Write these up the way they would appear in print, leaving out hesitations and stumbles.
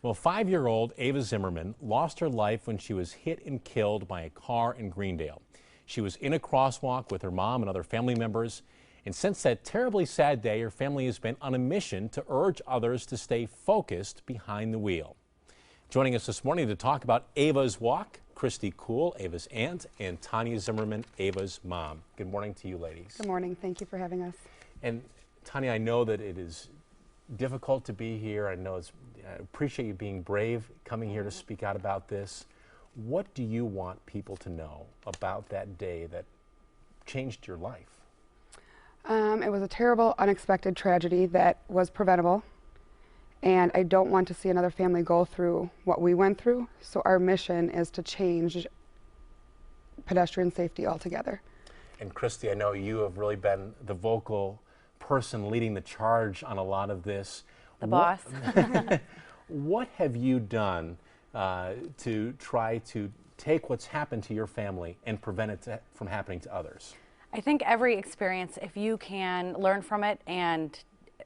Well, 5-year-old Ava Zimmerman lost her life when she was hit and killed by a car in Greendale. She was in a crosswalk with her mom and other family members. And since that terribly sad day, her family has been on a mission to urge others to stay focused behind the wheel. Joining us this morning to talk about Ava's walk, Christy Kuhl, Ava's aunt, and Tanya Zimmerman, Ava's mom. Good morning to you, ladies. Good morning. Thank you for having us. And Tanya, I know that it is difficult to be here. I appreciate you being brave, coming here to speak out about this. What do you want people to know about that day that changed your life? It was a terrible, unexpected tragedy that was preventable, and I don't want to see another family go through what we went through, so our mission is to change pedestrian safety altogether. And Christy, I know you have really been the vocal person leading the charge on a lot of this. The boss. What have you done to try to take what's happened to your family and prevent it from happening to others? I think every experience, if you can learn from it and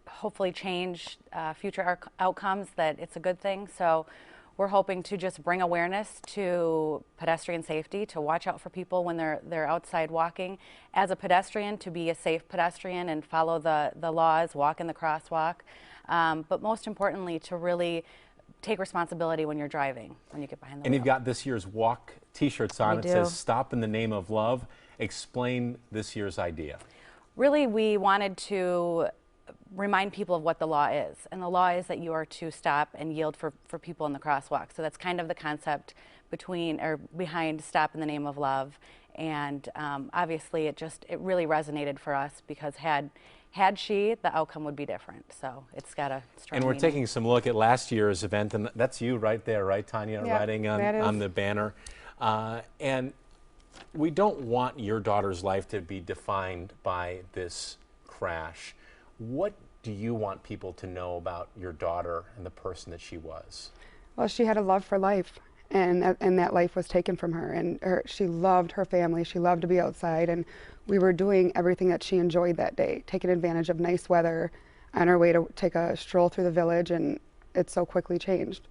hopefully change future outcomes, that it's a good thing. So we're hoping to just bring awareness to pedestrian safety, to watch out for people when they're outside walking. As a pedestrian, to be a safe pedestrian and follow the laws, walk in the crosswalk. But most importantly, to really take responsibility when you're driving, when you get behind the wheel. And you've got this year's walk t-shirts on. We It do. says "Stop in the Name of Love." Explain this year's idea. Really, we wanted to remind people of what the law is. And the law is that you are to stop and yield for people in the crosswalk. So that's kind of the concept behind Stop in the Name of Love. And obviously it really resonated for us, because had she, the outcome would be different. So it's got a strong And we're meaning. taking some look at last year's event, and that's you right there, right, Tanya, Yeah, writing on the banner. And we don't want your daughter's life to be defined by this crash. What do you want people to know about your daughter and the person that she was? Well, she had a love for life, and that life was taken from her. And she loved her family. She loved to be outside, and we were doing everything that she enjoyed that day, taking advantage of nice weather on our way to take a stroll through the village, and it so quickly changed.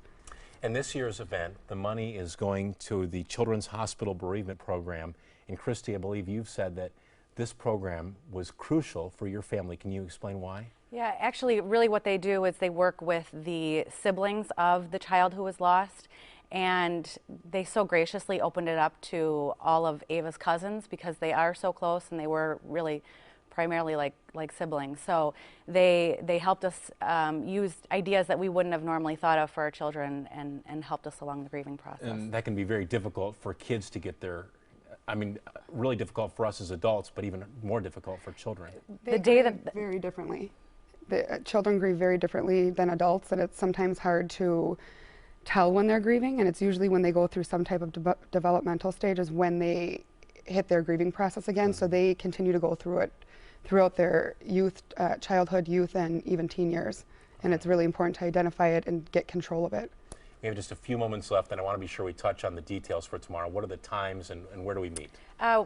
And this year's event, the money is going to the Children's Hospital Bereavement Program. And Christy, I believe you've said that this program was crucial for your family. Can you explain why? Yeah, actually, really what they do is they work with the siblings of the child who was lost, and they so graciously opened it up to all of Ava's cousins, because they are so close and they were really primarily like siblings. So they helped us use ideas that we wouldn't have normally thought of for our children, and helped us along the grieving process. And that can be very difficult for kids to get their, really difficult for us as adults, but even more difficult for children. They grieve very differently. The children grieve very differently than adults, and it's sometimes hard to tell when they're grieving, and it's usually when they go through some type of developmental stages when they hit their grieving process again. So they continue to go through it throughout their youth, childhood, youth, and even teen years. And it's really important to identify it and get control of it. We have just a few moments left, and I want to be sure we touch on the details for tomorrow. What are the times, and where do we meet?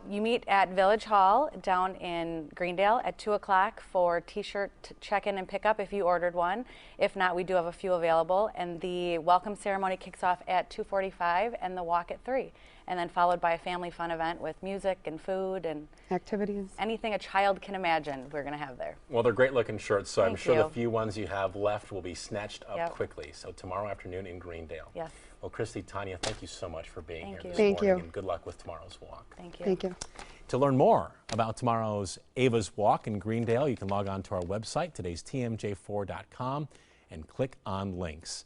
You meet at Village Hall down in Greendale at 2 o'clock for t-shirt check-in and pickup if you ordered one. If not, we do have a few available. And the welcome ceremony kicks off at 2:45 and the walk at 3. And then followed by a family fun event with music and food and activities. Anything a child can imagine, we're going to have there. Well, they're great looking shirts, so I'm sure you. the few ones you have left will be snatched up quickly. So tomorrow afternoon in Greendale. Yes. Well, Christy, Tanya, thank you so much for being here this Thank morning. you. And good luck with tomorrow's walk. Thank you. Thank you. To learn more about tomorrow's Ava's Walk in Greendale, you can log on to our website, today's TMJ4.com, and click on links.